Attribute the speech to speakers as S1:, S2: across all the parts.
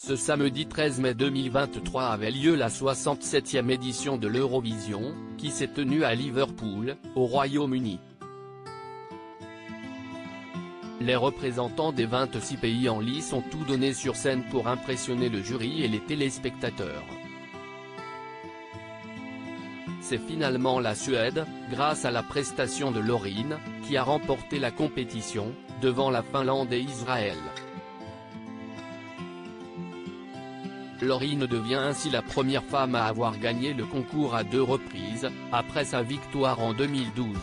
S1: Ce samedi 13 mai 2023 avait lieu la 67e édition de l'Eurovision, qui s'est tenue à Liverpool, au Royaume-Uni. Les représentants des 26 pays en lice ont tout donné sur scène pour impressionner le jury et les téléspectateurs. C'est finalement la Suède, grâce à la prestation de Loreen, qui a remporté la compétition, devant la Finlande et Israël. Loreen devient ainsi la première femme à avoir gagné le concours à 2 reprises, après sa victoire en 2012.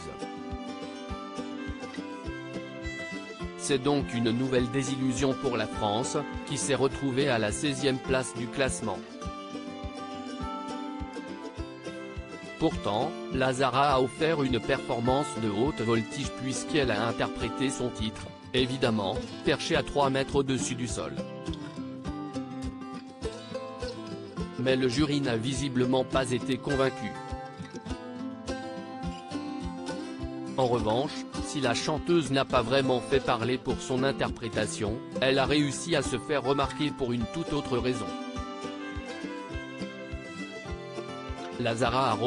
S1: C'est donc une nouvelle désillusion pour la France, qui s'est retrouvée à la 16e place du classement. Pourtant, Lazara a offert une performance de haute voltige puisqu'elle a interprété son titre, évidemment, perché à 3 mètres au-dessus du sol. Mais le jury n'a visiblement pas été convaincu. En revanche, si la chanteuse n'a pas vraiment fait parler pour son interprétation, elle a réussi à se faire remarquer pour une toute autre raison. Lazara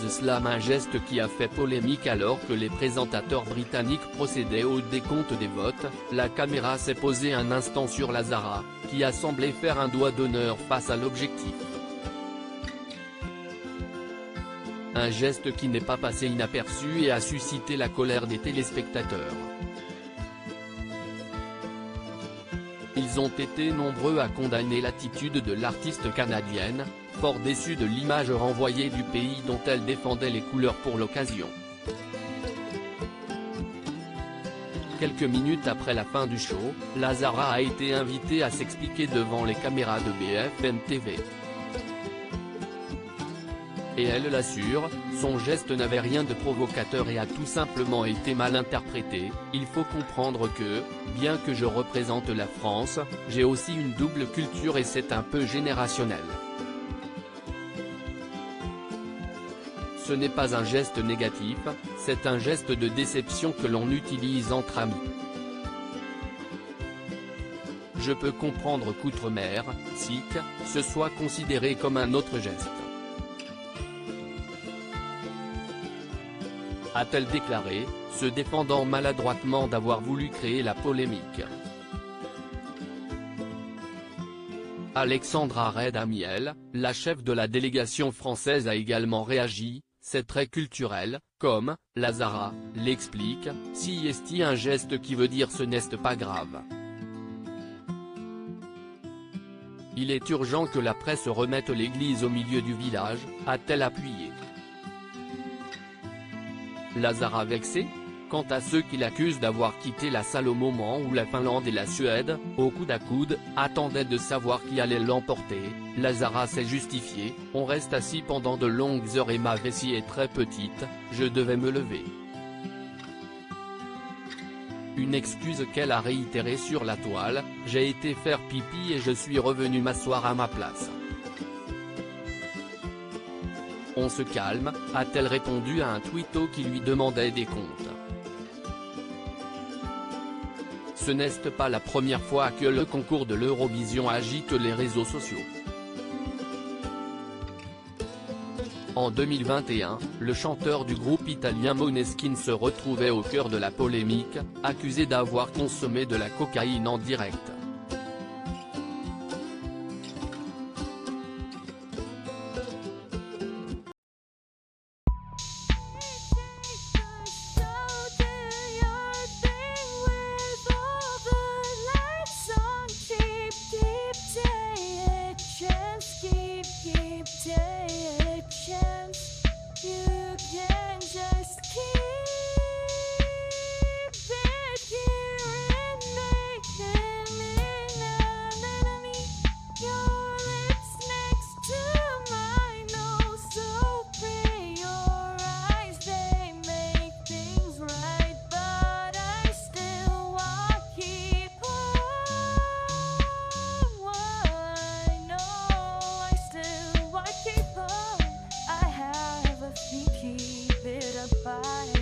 S1: @slam, un geste qui a fait polémique alors que les présentateurs britanniques procédaient au décompte des votes. La caméra s'est posée un instant sur Lazara, qui a semblé faire un doigt d'honneur face à l'objectif. Un geste qui n'est pas passé inaperçu et a suscité la colère des téléspectateurs. Ils ont été nombreux à condamner l'attitude de l'artiste canadienne, fort déçue de l'image renvoyée du pays dont elle défendait les couleurs pour l'occasion. Quelques minutes après la fin du show, Lazara a été invitée à s'expliquer devant les caméras de BFM TV. Et elle l'assure, son geste n'avait rien de provocateur et a tout simplement été mal interprété. Il faut comprendre que, bien que je représente la France, j'ai aussi une double culture et c'est un peu générationnel. Ce n'est pas un geste négatif, c'est un geste de déception que l'on utilise entre amis. Je peux comprendre qu'outre-mer, sikh, ce soit considéré comme un autre geste. A-t-elle déclaré, se défendant maladroitement d'avoir voulu créer la polémique. Alexandra Reid-Amiel, la chef de la délégation française a également réagi, c'est très culturel, comme, Lazara, l'explique, si est un geste qui veut dire ce n'est pas grave. Il est urgent que la presse remette l'église au milieu du village, a-t-elle appuyé. Lazara vexée? Quant à ceux qui l'accusent d'avoir quitté la salle au moment où la Finlande et la Suède, au coude à coude, attendaient de savoir qui allait l'emporter, Lazara s'est justifiée, on reste assis pendant de longues heures et ma vessie est très petite, je devais me lever. Une excuse qu'elle a réitérée sur la toile, j'ai été faire pipi et je suis revenu m'asseoir à ma place. On se calme, a-t-elle répondu à un tweeto qui lui demandait des comptes. Ce n'est pas la première fois que le concours de l'Eurovision agite les réseaux sociaux. En 2021, le chanteur du groupe italien Måneskin se retrouvait au cœur de la polémique, accusé d'avoir consommé de la cocaïne en direct.
S2: Keep it apart.